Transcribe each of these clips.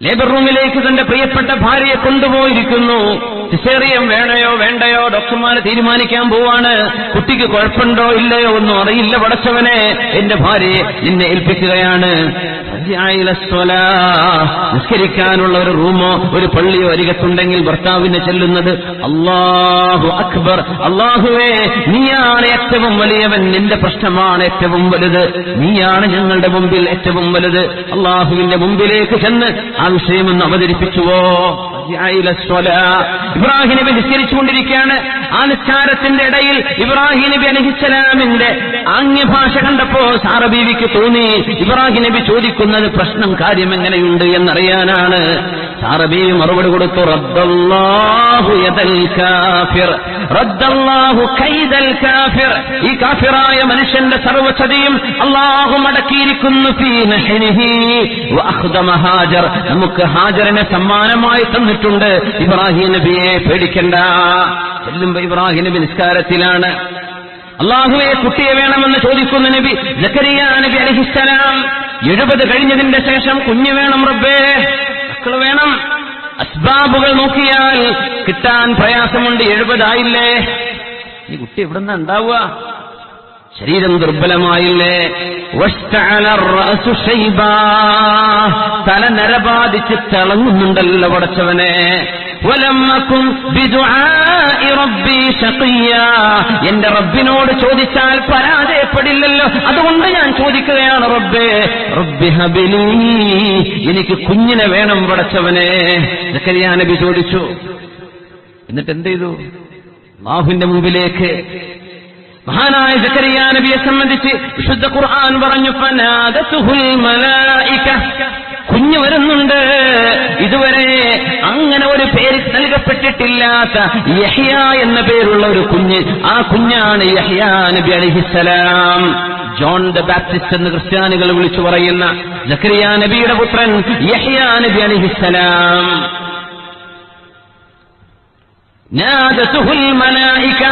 Labour റൂമിലേക്ക് തന്റെ പ്രിയപ്പെട്ട ഭാര്യയെ കൊണ്ടുപോയിരിക്കുന്നു. സിസേറിയൻ വേണയോ വേണ്ടയോ ഡോക്ടർമാരെ തീരുമാനിക്കാൻ പോവാണ്. കുട്ടിക്ക് കുഴപ്പമുണ്ടോ ഇല്ലയോ ഒന്നും അറിയില്ല. പടച്ചവനെ, എന്റെ ഭാര്യയെ നിന്നെ ഏൽപ്പിക്കുകയാണ്. നിസ്കരിക്കാനുള്ള ഒരു റൂമോ ഒരു പള്ളിയോ അരികത്തുണ്ടെങ്കിൽ ഭർത്താവിനെ ചെല്ലുന്നത് അല്ലാഹു അക്ബർ, അല്ലാഹുവേ നീയാണ് ഏറ്റവും വലിയവൻ, നിന്റെ പ്രശ്നമാണ് ഏറ്റവും വലുത്, നീയാണ് ഞങ്ങളുടെ മുമ്പിൽ ഏറ്റവും വലുത്. അല്ലാഹുവിന്റെ മുമ്പിലേക്ക് ചെന്ന് ആ വിഷയമൊന്ന് അവതരിപ്പിച്ചുവോ? ഇബ്രാഹിം നബി നിസ്കരിച്ചുകൊണ്ടിരിക്കുകയാണ്. ആ നിസ്കാരത്തിന്റെ ഇടയിൽ ഇബ്രാഹിം നബി അലൈഹിസ്സലാമിന്റെ ആംഗ്യഭാഷ കണ്ടപ്പോ സാറ ബീവിക്ക് തോന്നി ഇബ്രാഹിം നബി ചോദിക്കുന്നത് പ്രശ്നം കാര്യം എങ്ങനെയുണ്ട് എന്നറിയാനാണ്. സാറ ബീവി മറുപടി കൊടുത്തു, റദ്ദല്ലാഹു യദൽ കാഫിർ റദ്ദല്ലാഹു കൈദൽ കാഫിർ. ഈ കാഫിറായ മനുഷ്യന്റെ സർവ്വചതിയും അല്ലാഹു മടക്കിയിരിക്കുന്നു. ഫീ നഹ്രിഹി വഅഖ്ദമ ഹാജർ. നമുക്ക് ഹാജറിനെ സമ്മാനമായി തന്നിട്ടുണ്ട്. ഇബ്രാഹിം നബിയെ പേടിക്കണ്ട. ചെല്ലുമ്പോ ഇബ്രാഹിം നബി നിസ്കാരത്തിലാണ്. അല്ലാഹുവേ കുട്ടിയെ വേണമെന്ന് ചോദിക്കുന്ന നബി സക്കരിയ നബി അലൈഹിസ്സലാം. 70 കഴിഞ്ഞതിന്റെ ശേഷം കുഞ്ഞ് വേണം റബ്ബേ, മക്കള് വേണം. അസ്ബാബുകൾ നോക്കിയാൽ കിട്ടാൻ പ്രയാസമുണ്ട്. 70 ആയില്ലേ, ഈ കുട്ടി എവിടുന്നാ ഉണ്ടാവുക? ശരീരം ദുർബലമായില്ലേ? തല നരബാധിച്ച് തിളങ്ങുന്നുണ്ടല്ലോ പടച്ചവനെ. എന്റെ റബ്ബിനോട് ചോദിച്ചാൽ പരാജയപ്പെടില്ലല്ലോ, അതുകൊണ്ട് ഞാൻ ചോദിക്കുകയാണ് റബ്ബേ റബ്ബി ഹബിലി, എനിക്ക് കുഞ്ഞിനെ വേണം പടച്ചവനെ. സക്കരിയ നബി ചോദിച്ചു. എന്നിട്ട് എന്ത് ചെയ്തു? അല്ലാഹുവിന്റെ മുമ്പിലേക്ക് മഹാനായ സക്കരിയ നബിയെ സംബന്ധിച്ച് വിശുദ്ധ ഖുർആൻ പറഞ്ഞു, ഫനാദതുഹുൽ മലായിക, കുഞ്ഞ് വരുന്നുണ്ട്. ഇതുവരെ അങ്ങനെ ഒരു പേര് നൽകപ്പെട്ടിട്ടില്ലാത്ത യഹ്യ എന്ന പേരുള്ള ഒരു കുഞ്ഞ്. ആ കുഞ്ഞാണ് യഹ്യ നബി അലൈഹിസ്സലാം. ജോൺ ദ ബാപ്റ്റിസ്റ്റ് എന്ന് ക്രിസ്ത്യാനികൾ വിളിച്ചു പറയുന്ന സക്കരിയ നബിയുടെ പുത്രൻ യഹ്യ നബി അലൈഹിസ്സലാം. നാദതുഹുൽ മലായിക,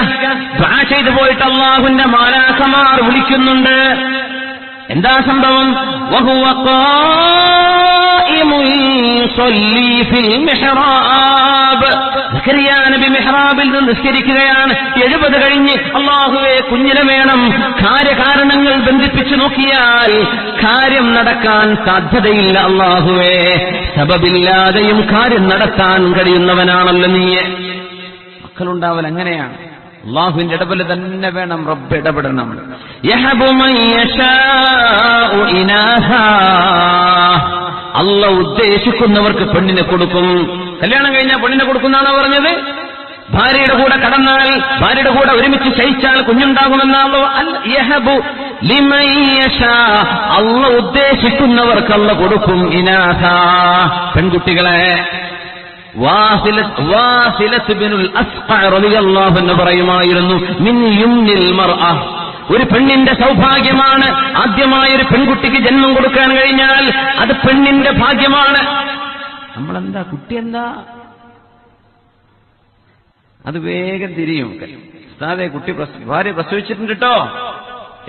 ദുആ ചെയ്തു പോയിട്ട് അല്ലാഹുവിന്റെ മാലാഖമാർ വിളിക്കുന്നുണ്ട്. എന്താ സംഭവം? വഹുവ ഖായിമുൻ യുസല്ലി ഫിൽ മിഹ്റാബ്. സക്കരിയ നബി മിഹ്റാബിൽ നിന്ന് നിസ്കരിക്കുകയാണ്. 70 കഴിഞ്ഞ് അല്ലാഹുവേ കുഞ്ഞിനെ വേണം. കാര്യകാരണങ്ങൾ ബന്ധിപ്പിച്ചു നോക്കിയാൽ കാര്യം നടക്കാൻ സാധ്യതയില്ല. അല്ലാഹുവേ, സബബില്ലാതെയും കാര്യം നടത്താൻ കഴിയുന്നവനാണല്ലോ നീ. മക്കളുണ്ടാവൽ അങ്ങനെയാണ്. അല്ലാഹുവിന്റെ ഇടപെടൽ തന്നെ വേണം. റബ്ബ് ഇടപെടണം. യഹബു മൻ യശാഉ ഇനാഹാ, അല്ലാഹു ഉദ്ദേശിക്കുന്നവർക്ക് പെണ്ണിനെ കൊടുക്കും. കല്യാണം കഴിഞ്ഞാൽ പെണ്ണിനെ കൊടുക്കുന്നാണോ പറഞ്ഞത്? ഭാര്യയുടെ കൂടെ കടന്നാൽ, ഭാര്യയുടെ കൂടെ ഒരുമിച്ച് ശയിച്ചാൽ കുഞ്ഞുണ്ടാകുമെന്നാണല്ലോ. യഹബു ലിമൻ യശാ, അല്ലാഹു ഉദ്ദേശിക്കുന്നവർക്ക് അല്ലാഹു കൊടുക്കും. ഇനാഹാ, പെൺകുട്ടികളെ. വാസിലത്ത് ബിനുൽ അസ്ഖഅ റളിയല്ലാഹു അൻഹു പറയുമായിരുന്നു, മിൻ യുംനിൽ മർഅ, ഒരു പെണ്ണിന്റെ സൗഭാഗ്യമാണ് ആദ്യമായ ഒരു പെൺകുട്ടിക്ക് ജന്മം കൊടുക്കാൻ കഴിഞ്ഞാൽ അത് പെണ്ണിന്റെ ഭാഗ്യമാണ്. നമ്മളെന്താ, കുട്ടി എന്താ, അത് വേഗം തിരിയും. ഉസ്താദേ കുട്ടി ഭാര്യ പ്രസവിച്ചിട്ടുണ്ട് കേട്ടോ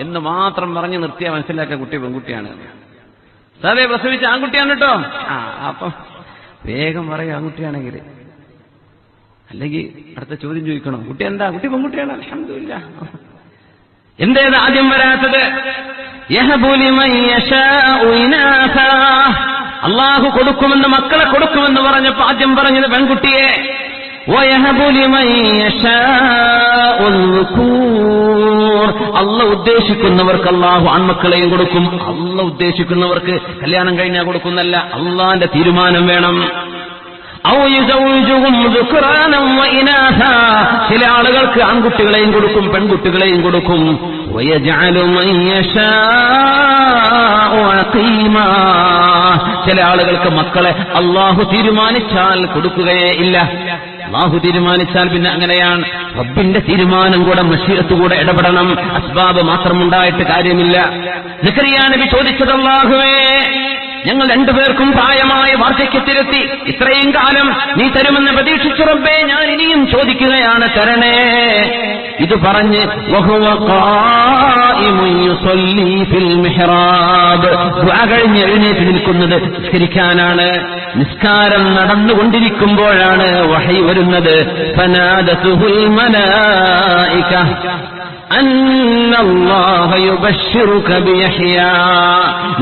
എന്ന് മാത്രം പറഞ്ഞ് നിർത്തിയാൽ മനസ്സിലാക്കുക കുട്ടി പെൺകുട്ടിയാണ്. ഉസ്താദേ പ്രസവിച്ച ആൺകുട്ടിയാണ് കേട്ടോ, അപ്പം വേഗം പറയും ആൺകുട്ടിയാണെങ്കിൽ. അല്ലെങ്കിൽ അടുത്ത ചോദ്യം ചോദിക്കണം, കുട്ടി എന്താ, കുട്ടി പെൺകുട്ടിയാണ്, അൽഹംദുലില്ലാ. എന്തേത് ആദ്യം വരാത്തത്? അല്ലാഹു കൊടുക്കുമെന്ന്, മക്കളെ കൊടുക്കുമെന്ന് പറഞ്ഞപ്പോ ആദ്യം പറഞ്ഞത് പെൺകുട്ടിയെ. അല്ലാഹു ഉദ്ദേശിക്കുന്നവർക്ക് അല്ലാഹു ആൺമക്കളെയും കൊടുക്കും. അല്ലാഹു ഉദ്ദേശിക്കുന്നവർക്ക് കല്യാണം കഴിഞ്ഞാൽ കൊടുക്കുന്നല്ല, അല്ലാഹുവിന്റെ തീരുമാനം വേണം. ചില ആളുകൾക്ക് ആൺകുട്ടികളെയും കൊടുക്കും, പെൺകുട്ടികളെയും കൊടുക്കും. ചില ആളുകൾക്ക് മക്കളെ അല്ലാഹു തീരുമാനിച്ചാൽ കൊടുക്കുകയേ ഇല്ല. അല്ലാഹു തീരുമാനിച്ചാൽ പിന്നെ അങ്ങനെയാണ്. റബ്ബിന്റെ തീരുമാനം കൂടെ, മശീഅത്ത് കൂടെ ഇടപെടണം. അസ്ബാബ് മാത്രം ഉണ്ടായിട്ട് കാര്യമില്ല. സക്കരിയ നബി ചോദിച്ചത്, അല്ലാഹുവേ ഞങ്ങൾ രണ്ടുപേർക്കും പ്രായമായ വാർദ്ധക്യത്തിലെത്തി. ഇത്രയും കാലം നീ തരുമെന്ന് പ്രതീക്ഷിച്ചു റബ്ബേ, ഞാൻ ഇനിയും ചോദിക്കുകയാണ്, തരണേ. ഇത് പറഞ്ഞ് വഹുവ ഖായിമുൻ യുസല്ലി ഫിൽ മിഹ്റാബ്, ദുആ കഴിഞ്ഞ് എഴുന്നേറ്റ് നിൽക്കുന്നത് നിസ്കരിക്കാനാണ്. നിസ്കാരം നടന്നുകൊണ്ടിരിക്കുമ്പോഴാണ് വഹി വരുന്നത്. ഫനാദതുഹുൽ മലായിക അന്നല്ലാഹ യുബശ്ശിറുക ബിയഹ്യാ,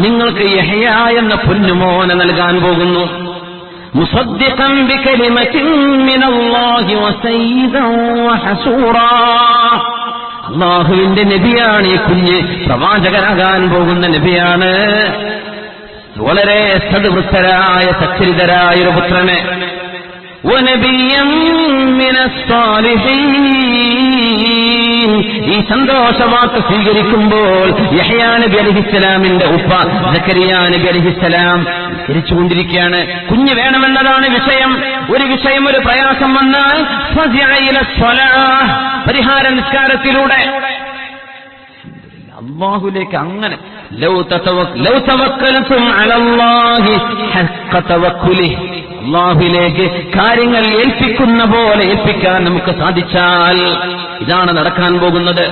നിങ്ങൾക്ക് യഹ്യ എന്ന പൊന്നുമോനെ നൽകാൻ പോകുന്നു. മുസദ്ദിഖൻ ബികലിമത്തിൻ മിനല്ലാഹി വസയ്യിദൻ വഹസൂറാ, അല്ലാഹുവിന്റെ നബിയാണ് ഈ കുഞ്ഞ്, പ്രവാചകനാകാൻ പോകുന്ന നബിയാണ്. വളരെ സദ്വൃത്തരായ സച്ചരിതരായ ഒരു പുത്രനെ. വനബിയ്യൻ മിനസ് സാലിഹീൻ, ഈ സന്തോഷവാർത്ത സ്വീകരിക്കുമ്പോൾ യഹ്യാ നബി അലൈഹിസ്സലാമിന്റെ ഉപ്പ സക്കരിയാ നബി അലൈഹിസ്സലാം ധരിച്ചുകൊണ്ടിരിക്കുകയാണ്. കുഞ്ഞ് വേണമെന്നതാണ് വിഷയം. ഒരു വിഷയം, ഒരു പ്രയാസം വന്നാൽ ഫസിഅ ഇല സ്വലാഹ്, പരിഹാര നിസ്കാരത്തിലൂടെ അല്ലാഹുവിലേക്ക് അങ്ങനെ ലൗ തവക്കൽതും അലല്ലാഹി ഹഖ്ഖ തവക്കുലിഹി, അല്ലാഹുവിലേക്ക് കാര്യങ്ങൾ ഏൽപ്പിക്കുന്ന പോലെ ഏൽപ്പിക്കാൻ നമുക്ക് സാധിച്ചാൽ ഇതാണ് നടക്കാൻ പോകുന്നത്.